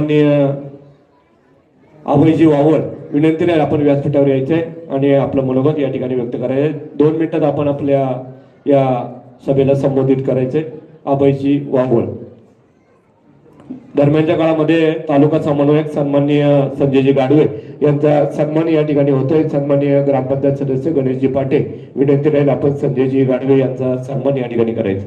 सन्माननीय अभयजी वावळ विनंती आहे आपण व्यासपीठावर यायचे आणि आपलं मनोगत या ठिकाणी व्यक्त करायचे। 2 मिनिटात आपण आपल्या या सभेला संबोधित करायचे। अभयजी वावळ। दरम्यानच्या काळामध्ये तालुका समन्वयक सन्माननीय संजयजी गाडवे यांचा सन्मान या ठिकाणी होतोय। सन्माननीय ग्रामपंचायत सदस्य गणेशजी पाटे विनंती राहील आपण संजयजी गाडवे यांचा सन्मान या ठिकाणी करायचा।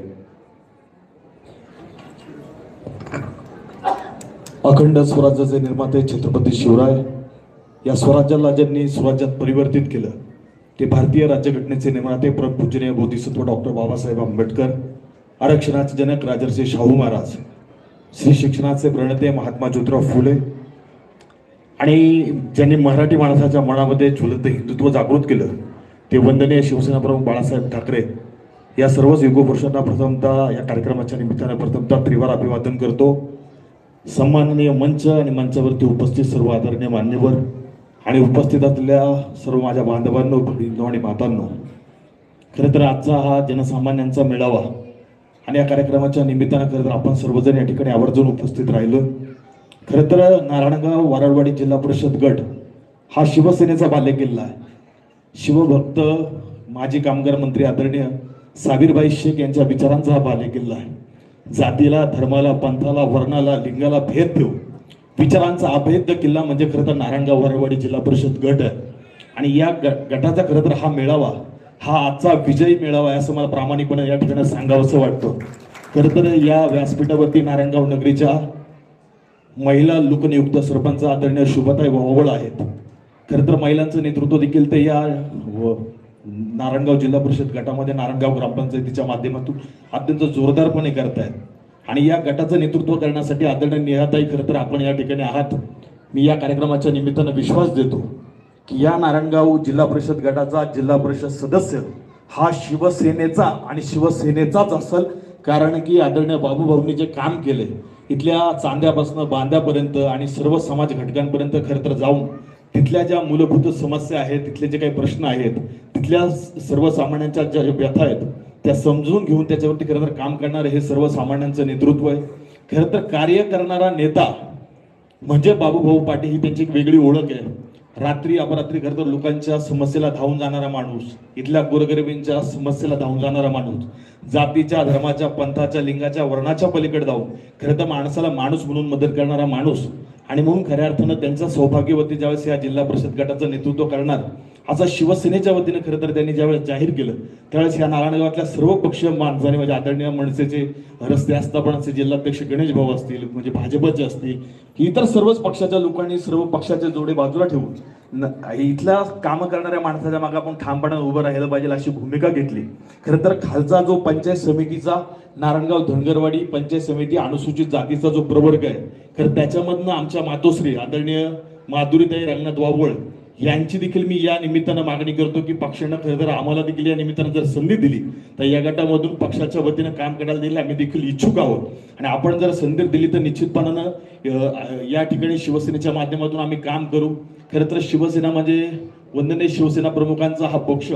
अखंड स्वराज्याचे निर्माते छत्रपती शिवराय या स्वराज्याला ज्यांनी स्वराज्यात परिवर्तित केलं ते भारतीय राज्यघटनेचे निर्माते परमपूजनीय बोधिसत्व डॉक्टर बाबासाहेब आंबेडकर, आरक्षणाचे जनक राजर्षी शाहू महाराज, श्री शिक्षणाचे प्रणेते महात्मा ज्योतिराव फुले आणि ज्यांनी मराठी माणसाच्या मनामध्ये ज्वलंत हिंदुत्व जागृत केलं ते वंदनीय शिवसेना प्रमुख बाळासाहेब ठाकरे या सर्वच युगपुरुषांना प्रथमतः या कार्यक्रमाच्या निमित्ताने प्रथमतः त्रिवार अभिवादन करतो। सन्माननीय मंच आणि मंचावरती उपस्थित सर्व आदरणीय मान्यवर आणि उपस्थित असलेल्या सर्व माझ्या बांधवांनो, भगिनींनो आणि मातांनो, खरं तर आजचा हा जनसामान्यांचा मेळावा आणि या कार्यक्रमाच्या निमित्तानं खरं तर आपण सर्वजण या ठिकाणी आवर्जून उपस्थित राहिलो। खरं तर नारायणगाव वारडवाडी जिल्हा परिषद गट हा शिवसेनेचा बालेकिल्ला आहे। शिवभक्त माजी कामगार मंत्री आदरणीय साबीरबाई शेख यांच्या विचारांचा हा बालेकिल्ला आहे। जातीला, धर्माला, पंथाला, वर्णाला, लिंगाला भेद देऊन विचारांचा अभेद्य किल्ला म्हणजे खरं तर नारायणगाव वारडवाडी जिल्हा परिषद गट आहे। आणि या गटाचा खरं तर हा मेळावा हा आजचा विजयी मेळावा आहे असं मला प्रामाणिकपणे या ठिकाणी सांगावंसं वाटतं। खरं तर या व्यासपीठावरती नारायणगाव नगरीच्या महिला लोकनियुक्त सरपंच आदरणीय शुभताई वावळ आहेत। खरं तर महिलांचं नेतृत्व देखील ते या नारायणगाव जिल्हा परिषद गटामध्ये नारायणगाव ग्रामपंचायतीच्या माध्यमातून अत्यंत जोरदारपणे करतायत। आणि या गटाचं नेतृत्व करण्यासाठी आदरणीय नेहाताई खरं तर आपण या ठिकाणी आहात। मी या कार्यक्रमाच्या निमित्तानं विश्वास देतो की या नारायणगाव जिल्हा परिषद गटाचा जिल्हा परिषद सदस्य हा शिवसेनेचा आणि शिवसेनेचाच असेल, कारण की आदरणीय बाबू भाऊंनी जे काम केले इथल्या चांद्यापासून बांद्यापर्यंत आणि सर्व समाज घटकांपर्यंत खरं तर जाऊन तिथल्या ज्या मूलभूत समस्या आहेत, तिथले जे काही प्रश्न आहेत, तिथल्या सर्वसामान्यांच्या ज्या व्यथा आहेत त्या समजून घेऊन त्याच्यावरती खरं तर काम करणारे हे सर्वसामान्यांचं नेतृत्व आहे। खरं तर कार्य करणारा नेता म्हणजे बाबूभाऊ पाटील ही त्यांची एक वेगळी ओळख आहे। रात्री अपरात्री खरं तर लोकांच्या समस्येला धावून जाणारा माणूस, इथल्या गोरगरिबांच्या समस्येला धावून जाणारा माणूस, जातीच्या, धर्माच्या, पंथाच्या, लिंगाच्या, वर्णाच्या पलीकडे जाऊन खरं तर माणसाला माणूस म्हणून मदत करणारा माणूस आणि म्हणून खऱ्या अर्थानं त्यांच्या सौभाग्यवती ज्यावेळेस या जिल्हा परिषद गटाचं नेतृत्व करणार असं शिवसेनेच्या वतीने खरं तर त्यांनी ज्यावेळेस जाहीर केलं त्यावेळेस या नारायणगावातल्या सर्व पक्षीय माणसाने म्हणजे आदरणीय मनसेचे रस्ते आस्थापनाचे जिल्हाध्यक्ष गणेश भाऊ असतील, म्हणजे भाजपचे असतील, इतर सर्वच पक्षाच्या लोकांनी सर्व पक्षाचे जोडे बाजूला ठेवून इथल्या काम करणाऱ्या माणसाच्या मागे आपण ठामपणाने उभं राहिलं पाहिजे अशी भूमिका घेतली। खरं तर खालचा जो पंचायत समितीचा नारायणगाव धनगरवाडी पंचायत समिती अनुसूचित जातीचा जो प्रवर्ग आहे खरं त्याच्यामधनं आमच्या मातोश्री आदरणीय माधुरीताई रंगनाथ वावळ यांची देखील मी या निमित्तानं मागणी करतो की पक्षानं खरं तर आम्हाला देखील या निमित्तानं जर संधी दिली तर या गटामधून पक्षाच्या वतीनं काम करायला दिले आम्ही देखील इच्छुक आहोत। आणि आपण जर संधी दिली तर निश्चितपणानं या ठिकाणी शिवसेनेच्या माध्यमातून आम्ही काम करू। खरं तर शिवसेना म्हणजे वंदनीय शिवसेना प्रमुखांचा हा पक्ष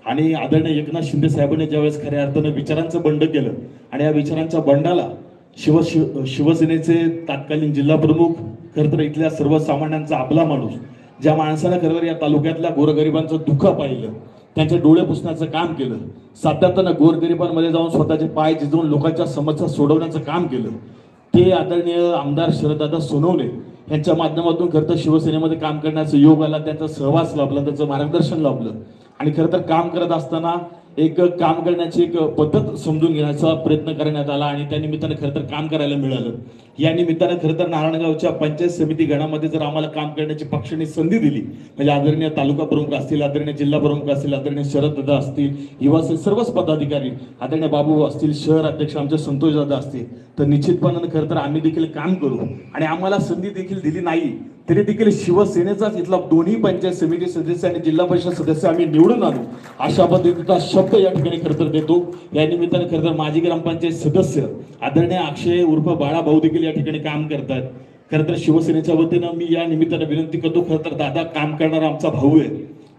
आणि आदरणीय एकनाथ शिंदे साहेबांनी ज्यावेळेस खऱ्या अर्थानं विचारांचं बंड केलं आणि या विचारांच्या बंडाला शिवसेनेचे तत्कालीन जिल्हा प्रमुख खरं तर इथल्या सर्वसामान्यांचा आपला माणूस ज्या माणसानं खरं तर या तालुक्यातल्या गोरगरिबांचं दुःख पाहिलं, त्यांचे डोळे पुसण्याचं काम केलं, सातत्यानं गोरगरिबांमध्ये जाऊन स्वतःचे पाय झिजवून लोकांच्या समस्या सोडवण्याचं काम केलं, ते आदरणीय आमदार शरददादा सोनवणे यांच्या माध्यमातून खरं तर शिवसेनेमध्ये काम करण्याचं योग आला, त्यांचा सहवास लाभला, त्यांचं मार्गदर्शन लाभलं आणि खरं तर काम करत असताना एक काम करण्याची एक पद्धत समजून घेण्याचा प्रयत्न करण्यात आला आणि त्या निमित्तानं खरं तर काम करायला मिळालं। या निमित्तानं खरं तर नारायणगावच्या पंचायत समिती गणामध्ये जर आम्हाला काम करण्याची पक्षाने संधी दिली म्हणजे आदरणीय तालुका प्रमुख असतील, आदरणीय जिल्हा प्रमुख असतील, आदरणीय शरददादा असतील, युवा असतील, सर्वच पदाधिकारी आदरणीय बाबू असतील, शहर अध्यक्ष आमचे संतोष दादा असतील, तर निश्चितपणानं खरं तर आम्ही देखील काम करू। आणि आम्हाला संधी देखील दिली नाही तरी देखील शिवसेनेचाच इथला दोन्ही पंचायत समिती सदस्य आणि जिल्हा परिषद सदस्य आम्ही निवडून आणू अशा पद्धतीचा शब्द या ठिकाणी खरं तर देतो। या निमित्तानं खरं तर माजी ग्रामपंचायत सदस्य आदरणीय अक्षय उर्फ बाळा भाऊ देखील या ठिकाणी काम करतात। खरं तर शिवसेनेच्या वतीनं मी या निमित्तानं विनंती करतो, खरं तर दादा काम करणारा आमचा भाऊ आहे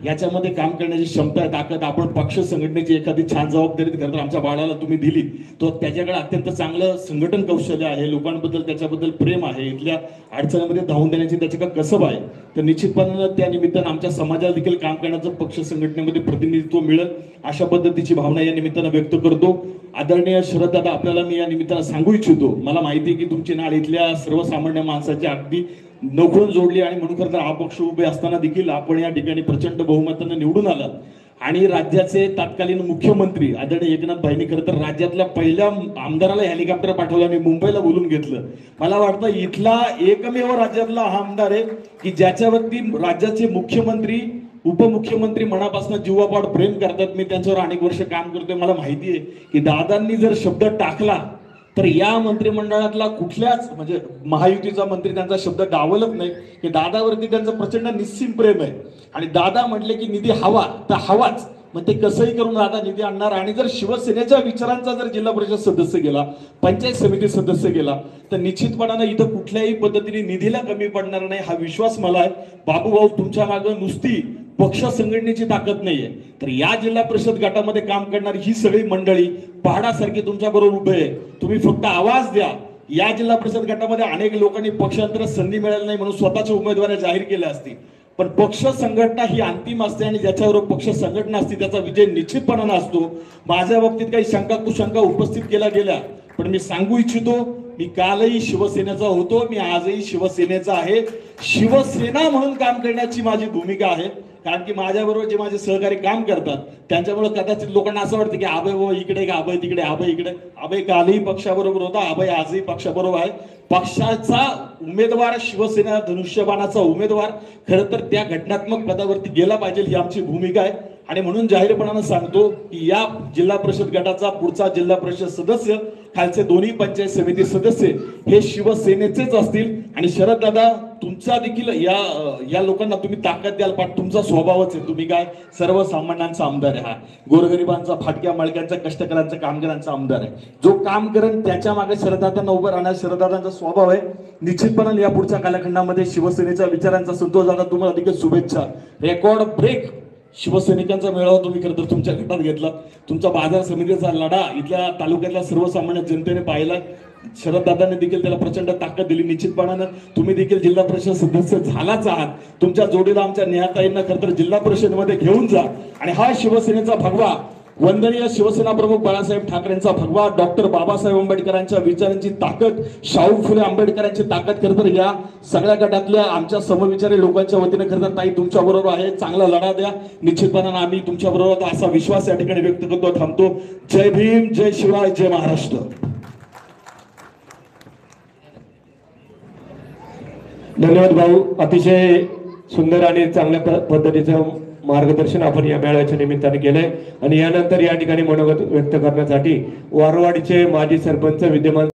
याच्यामध्ये काम करण्याची क्षमता आहे, ताकद आपण पक्ष संघटनेची एखादी छान जबाबदारी खरं तर आमच्या बाळाला तुम्ही दिली, तो त्याच्याकडे अत्यंत चांगलं संघटन कौशल्य आहे, लोकांबद्दल त्याच्याबद्दल प्रेम आहे, इथल्या अडचणीमध्ये धावून देण्याची त्याच्याकडे कसब आहे, तर निश्चितपणे त्या निमित्तानं आमच्या समाजाला देखील काम करण्याचं पक्ष संघटनेमध्ये प्रतिनिधित्व मिळेल अशा पद्धतीची भावना या निमित्तानं व्यक्त करतो. आदरणीय शरद दादा, आपल्याला मी या निमित्तानं सांगू इच्छितो, मला माहिती आहे की तुमची नाळ इथल्या सर्वसामान्य माणसाची अगदी नोखून जोडली आणि म्हणून खरं तर हा पक्ष उभे असताना देखील आपण या ठिकाणी प्रचंड बहुमतानं निवडून आलात आणि राज्याचे तत्कालीन मुख्यमंत्री आदरणीय एकनाथ भाईंनी खरं तर राज्यातल्या पहिल्या आमदाराला हेलिकॉप्टर पाठवलं आणि मुंबईला बोलून घेतलं. मला वाटतं इथला एकमेव राज्यातला हा आमदार आहे की ज्याच्यावरती राज्याचे मुख्यमंत्री उपमुख्यमंत्री मनापासून जीवापाड प्रेम करतात. मी त्यांच्यावर अनेक वर्ष काम करतोय, मला माहिती आहे की दादांनी जर शब्द टाकला तर या मंत्रिमंडळातला कुठल्याच म्हणजे महायुतीचा मंत्री त्यांचा शब्द डावलत नाही की दादावरती त्यांचं प्रचंड निस्सीम प्रेम आहे आणि दादा म्हटले की निधी हवा तर हवाच, मग ते कसंही करून दादा निधी आणणार. आणि जर शिवसेनेच्या विचारांचा जर जिल्हा परिषद सदस्य गेला, पंचायत समिती सदस्य गेला, तर निश्चितपणानं इथं कुठल्याही पद्धतीने निधीला कमी पडणार नाही हा विश्वास मला आहे. बाबूभाऊ, तुमच्या मागे नुसती पक्ष संघटनेची ताकद नाहीये, तर या जिल्हा परिषद गटामध्ये काम करणारी ही सगळी मंडळी पहाडासारखी तुमच्या बरोबर उभे आहे. तुम्ही फक्त आवाज द्या. या जिल्हा परिषद गटामध्ये अनेक लोकांनी पक्षांतर संधी मिळाली नाही म्हणून स्वतःच्या उमेदवारी जाहीर केल्या असतील, पण पक्ष संघटना ही अंतिम असते आणि ज्याच्यावर पक्ष संघटना असते त्याचा विजय निश्चितपणाने असतो. माझ्या बाबतीत काही शंका कुशंका उपस्थित केल्या गेल्या, पण मी सांगू इच्छितो, मी कालही शिवसेनेचा होतो, मी आजही शिवसेनेचा आहे. शिवसेना म्हणून काम करण्याची माझी भूमिका आहे, कारण की माझ्याबरोबर जे माझे सहकारी काम करतात त्यांच्यामुळे कदाचित लोकांना असं वाटतं की अभय बाबा इकडे का अभय तिकडे, अभय इकडे. अभय कालही पक्षाबरोबर होता, अभय आजही पक्षाबरोबर आहे. पक्षाचा उमेदवार शिवसेना धनुष्यबाणाचा उमेदवार खरं तर त्या घटनात्मक पदावरती गेला पाहिजे ही आमची भूमिका आहे. आणि म्हणून जाहीरपणानं सांगतो की या जिल्हा परिषद गटाचा पुढचा जिल्हा परिषद सदस्य, खालचे दोन्ही पंचायत समिती सदस्य हे शिवसेनेचेच असतील. आणि शरद दादा, तुमचा देखील या लोकांना तुम्ही ताकद द्याल, पण तुमचा स्वभावच आहे, तुम्ही काय सर्वसामान्यांचा आमदार आहे, हा गोरगरिबांचा, फाटक्या मालक्यांचा, कष्टकऱ्यांचा, कामगारांचा आमदार आहे. जो काम करेन त्याच्या मागे शरददादांना उभं राहणार शरददादांचा स्वभाव आहे. निश्चितपणे या पुढच्या कालखंडामध्ये शिवसेनेच्या विचारांचा संतोष दादा तुम्हाला देखील शुभेच्छा. रेकॉर्ड ब्रेक शिवसैनिकांचा मेळावा तुम्ही खरं तर तुमच्या गटात घेतला. तुमचा बाजार समितीचा लढा इथल्या तालुक्यातल्या सर्वसामान्य जनतेने पाहिला. शरद दादांनी देखील त्याला प्रचंड ताकद दिली. निश्चितपणानं तुम्ही देखील जिल्हा परिषद सदस्य झालाच आहात. तुमच्या जोडीला आमच्या नेहाताईंना खरं तर जिल्हा परिषदेमध्ये घेऊन जा आणि हा शिवसेनेचा भगवा, वंदनीय शिवसेना प्रमुख बाळासाहेब ठाकरेंचा भगवा, डॉक्टर बाबासाहेब आंबेडकरांच्या विचारांची ताकद, शाहू फुले आंबेडकरांची ताकद खरं तर या सगळ्या गटातल्या आमच्या समविचारी लोकांच्या वतीने खरं तर ताई तुमच्या बरोबर आहे. चांगला लढा द्या. निश्चितपणानं आम्ही तुमच्या बरोबर असा विश्वास या ठिकाणी व्यक्त करतो. थांबतो. जय भीम, जय शिवराय, जय महाराष्ट्र. धन्यवाद भाऊ, अतिशय सुंदर आणि चांगल्या पद्धतीचं मार्गदर्शन आपण या मेळाव्याच्या निमित्ताने केलंय. आणि यानंतर या ठिकाणी मनोगत व्यक्त करण्यासाठी वारवाडीचे माजी सरपंच विद्यमान